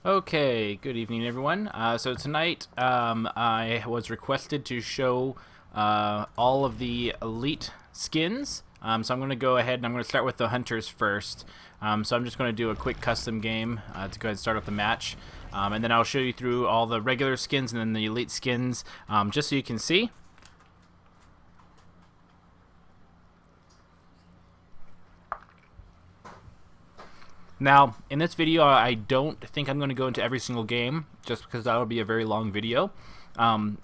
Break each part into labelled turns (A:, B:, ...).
A: Okay, good evening, everyone. So tonight, I was requested to show all of the elite skins. So I'm going to go ahead and I'm going to start with the hunters first. So I'm just going to do a quick custom game to go ahead and start up the match. And then I'll show you through all the regular skins and then the elite skins, just so you can see. Now, in this video, I don't think I'm going to go into every single game, just because that would be a very long video.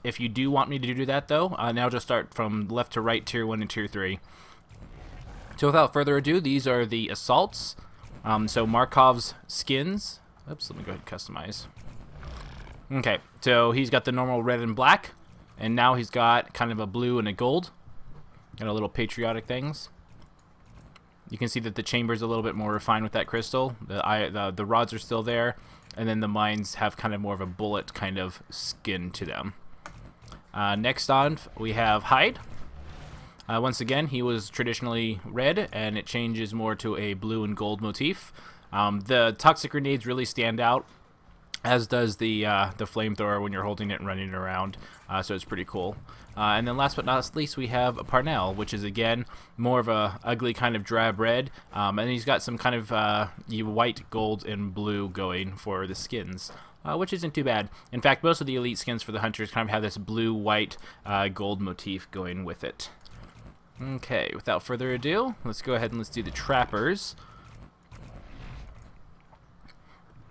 A: If you do want me to do that, though, now just start from left to right, Tier 1 and Tier 3. So without further ado, these are the assaults. So Markov's skins. Oops, let me go ahead and customize. Okay, so he's got the normal red and black, and now he's got kind of a blue and a gold. Got a little patriotic things. You can see that the chamber's a little bit more refined with that crystal. The rods are still there, and then the mines have kind of more of a bullet kind of skin to them. Next on, we have Hyde. Once again, he was traditionally red, and it changes more to a blue and gold motif. The toxic grenades really stand out, as does the flamethrower when you're holding it and running it around, so it's pretty cool. And then last but not least, we have Parnell, which is again more of a ugly kind of drab red, and he's got some kind of white, gold, and blue going for the skins, which isn't too bad. In fact, most of the elite skins for the hunters kind of have this blue, white, gold motif going with it. Okay, without further ado, let's go ahead and let's do the trappers.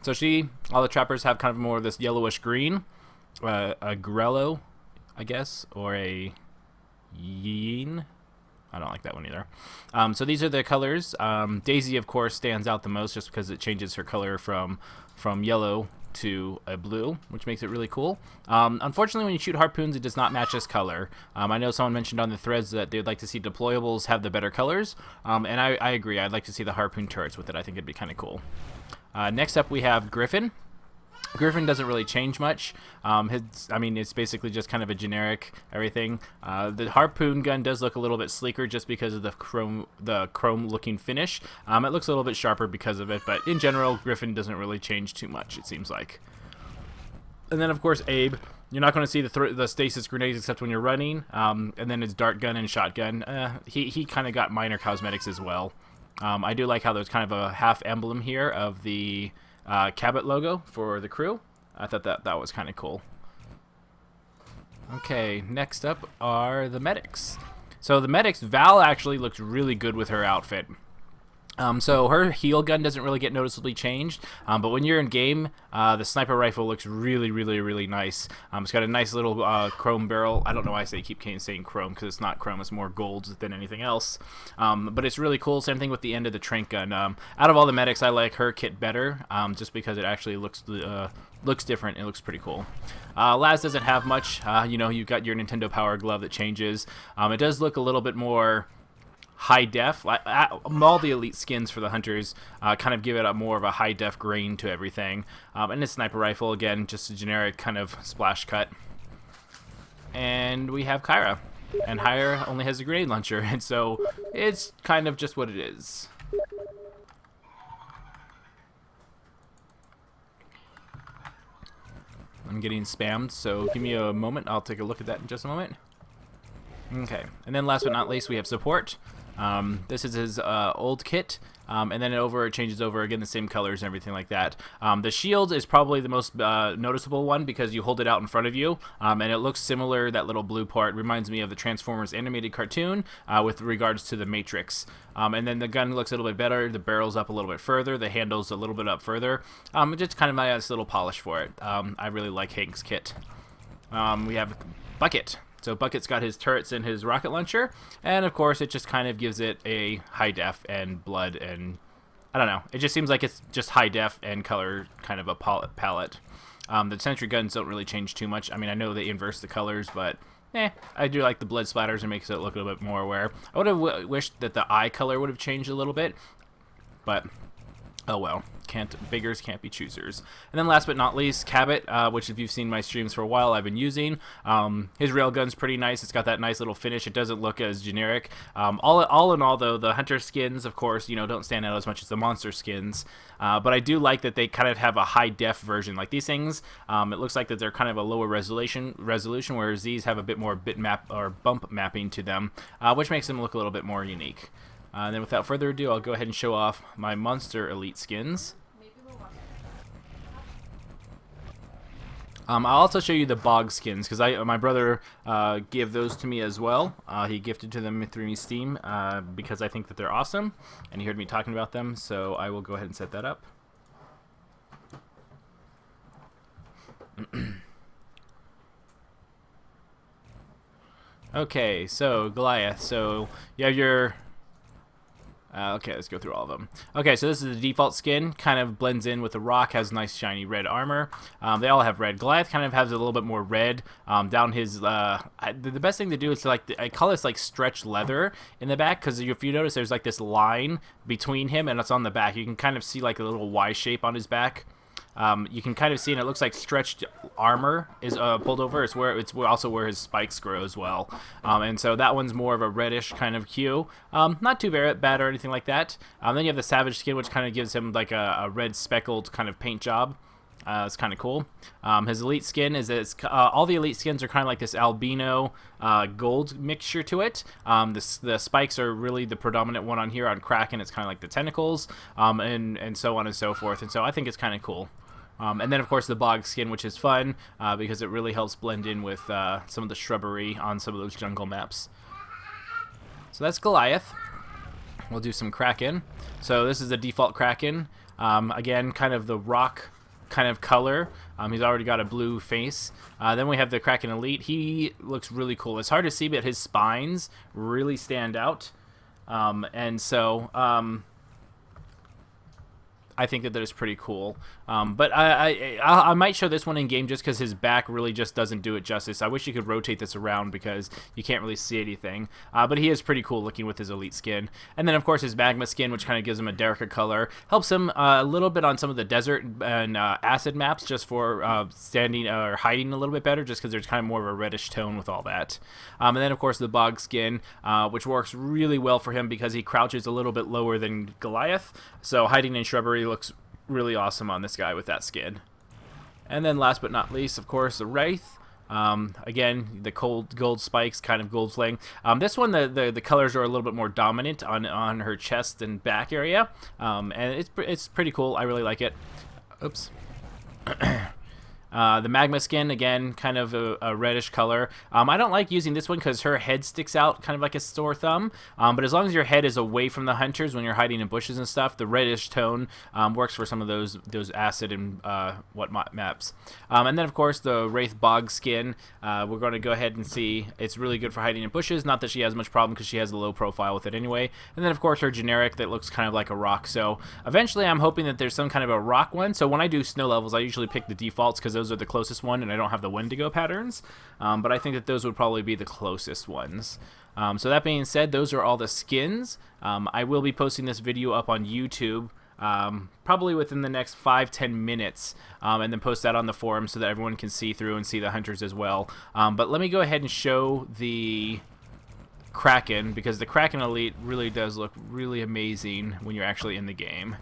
A: So all the trappers have kind of more of this yellowish green, a grello, I guess, or a yeen. I don't like that one either. So these are the colors. Daisy, of course, stands out the most just because it changes her color from yellow to a blue, which makes it really cool. Unfortunately, when you shoot harpoons, it does not match this color. I know someone mentioned on the threads that they'd like to see deployables have the better colors, and I agree. I'd like to see the harpoon turrets with it. I think it'd be kind of cool. Next up, we have Griffin. Griffin doesn't really change much. It's basically just kind of a generic everything. The harpoon gun does look a little bit sleeker just because of the chrome looking finish. It looks a little bit sharper because of it, but in general, Griffin doesn't really change too much, it seems like. And then, of course, Abe. You're not going to see the stasis grenades except when you're running. And then his dart gun and shotgun. He kind of got minor cosmetics as well. I do like how there's kind of a half emblem here of the Cabot logo for the crew. I thought that was kind of cool. Okay, next up are the medics. So the medics, Val actually looks really good with her outfit. So her heal gun doesn't really get noticeably changed, but when you're in game, the sniper rifle looks really, really, really nice. It's got a nice little chrome barrel. I don't know why I keep saying chrome, because it's not chrome, it's more gold than anything else. But it's really cool. Same thing with the end of the trank gun. Out of all the medics, I like her kit better, just because it actually looks different. It looks pretty cool. Laz doesn't have much. You've got your Nintendo Power Glove that changes. It does look a little bit more high def. All the elite skins for the hunters kind of give it more of a high def grain to everything. And the sniper rifle, again, just a generic kind of splash cut. And we have Kyra. And Kyra only has a grenade launcher, and so it's kind of just what it is. I'm getting spammed, so give me a moment. I'll take a look at that in just a moment. Okay, and then last but not least, we have support. This is his old kit, and then it changes over again the same colors and everything like that. The shield is probably the most noticeable one because you hold it out in front of you, and it looks similar. That little blue part reminds me of the Transformers animated cartoon with regards to the Matrix. And then the gun looks a little bit better. The barrel's up a little bit further. The handle's a little bit up further. Just kind of a nice little polish for it. I really like Hank's kit. We have Bucket. So Bucket's got his turrets and his rocket launcher, and of course it just kind of gives it a high def and blood, and I don't know, it just seems like it's just high def and color kind of a palette. The sentry guns don't really change too much. I mean, I know they inverse the colors, but I do like the blood splatters and makes it look a little bit more aware. I would have wished that the eye color would have changed a little bit, but Oh well, beggars can't be choosers. And then last but not least, Cabot, which if you've seen my streams for a while, I've been using. His railgun's pretty nice. It's got that nice little finish. It doesn't look as generic. All in all, though, the hunter skins, of course, don't stand out as much as the monster skins. But I do like that they kind of have a high def version. Like these things, it looks like that they're kind of a lower resolution, whereas these have a bit more bitmap or bump mapping to them, which makes them look a little bit more unique. And then without further ado, I'll go ahead and show off my monster elite skins. I'll also show you the bog skins because my brother gave those to me as well. He gifted to them through Steam because I think that they're awesome, and he heard me talking about them, so I will go ahead and set that up. Okay, so Goliath. So you have your okay, let's go through all of them. Okay, so this is the default skin. Kind of blends in with the rock, has nice shiny red armor. They all have red. Goliath kind of has a little bit more red down his... the best thing to do is I call this like stretched leather in the back, because if you notice there's like this line between him and it's on the back. You can kind of see like a little Y shape on his back. You can kind of see, and it looks like stretched armor is pulled over. It's also where his spikes grow as well. And so that one's more of a reddish kind of hue. Not too bad or anything like that. Then you have the savage skin, which kind of gives him like a red speckled kind of paint job. It's kind of cool. His elite skin is all the elite skins are kind of like this albino gold mixture to it. The spikes are really the predominant one on here. On Kraken, it's kind of like the tentacles, and so on and so forth. And so I think it's kind of cool. And then, of course, the bog skin, which is fun because it really helps blend in with some of the shrubbery on some of those jungle maps. So that's Goliath. We'll do some Kraken. So this is the default Kraken. Again, kind of the rock kind of color. He's already got a blue face. Then we have the Kraken Elite. He looks really cool. It's hard to see, but his spines really stand out. And so... I think that is pretty cool. But I might show this one in game just because his back really just doesn't do it justice. I wish you could rotate this around because you can't really see anything. But he is pretty cool looking with his elite skin. And then, of course, his magma skin, which kind of gives him a darker color. Helps him a little bit on some of the desert and acid maps just for standing or hiding a little bit better just because there's kind of more of a reddish tone with all that. And then, of course, the bog skin, which works really well for him because he crouches a little bit lower than Goliath. So hiding in shrubbery looks really awesome on this guy with that skin. And then last but not least, of course, the Wraith. Again, the gold spikes, kind of gold flang. This one, the colors are a little bit more dominant on her chest and back area, and it's pretty cool. I really like it. Oops. The magma skin, again, kind of a reddish color. I don't like using this one because her head sticks out kind of like a sore thumb. But as long as your head is away from the hunters when you're hiding in bushes and stuff, the reddish tone works for some of those acid and whatnot maps. And then, of course, the Wraith Bog skin. We're going to go ahead and see. It's really good for hiding in bushes. Not that she has much problem because she has a low profile with it anyway. And then, of course, her generic that looks kind of like a rock. So eventually I'm hoping that there's some kind of a rock one. So when I do snow levels, I usually pick the defaults because those are the closest one, and I don't have the Wendigo patterns, but I think that those would probably be the closest ones. So that being said, those are all the skins. I will be posting this video up on YouTube probably within the next 5-10 minutes, and then post that on the forum so that everyone can see through and see the hunters as well. But let me go ahead and show the Kraken, because the Kraken Elite really does look really amazing when you're actually in the game.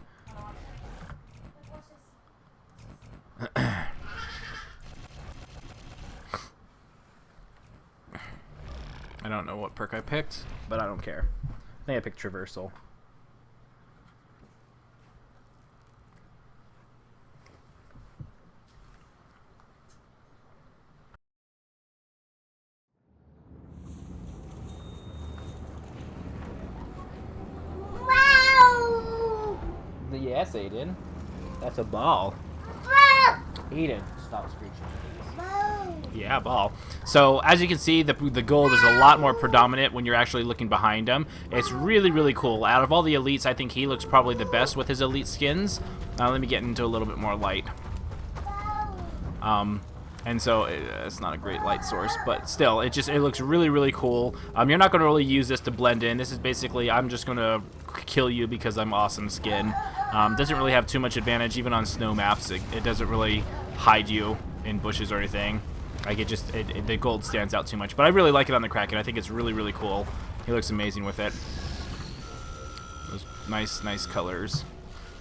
A: I don't know what perk I picked, but I don't care. I think I picked Traversal. Wow! Yes, Aiden. That's a ball. Aiden, stop screeching. Yeah, ball. So as you can see, the gold is a lot more predominant when you're actually looking behind him. It's really, really cool. Out of all the elites, I think he looks probably the best with his elite skins. Let me get into a little bit more light. And so it's not a great light source, but still, it looks really, really cool. You're not going to really use this to blend in. This is basically, I'm just going to kill you because I'm awesome skin. Doesn't really have too much advantage, even on snow maps. It doesn't really hide you in bushes or anything. Like the gold stands out too much. But I really like it on the Kraken. I think it's really, really cool. He looks amazing with it. Those nice colors.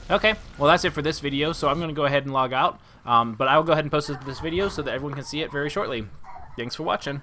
A: Okay, well that's it for this video, so I'm going to go ahead and log out. But I will go ahead and post this video so that everyone can see it very shortly. Thanks for watching.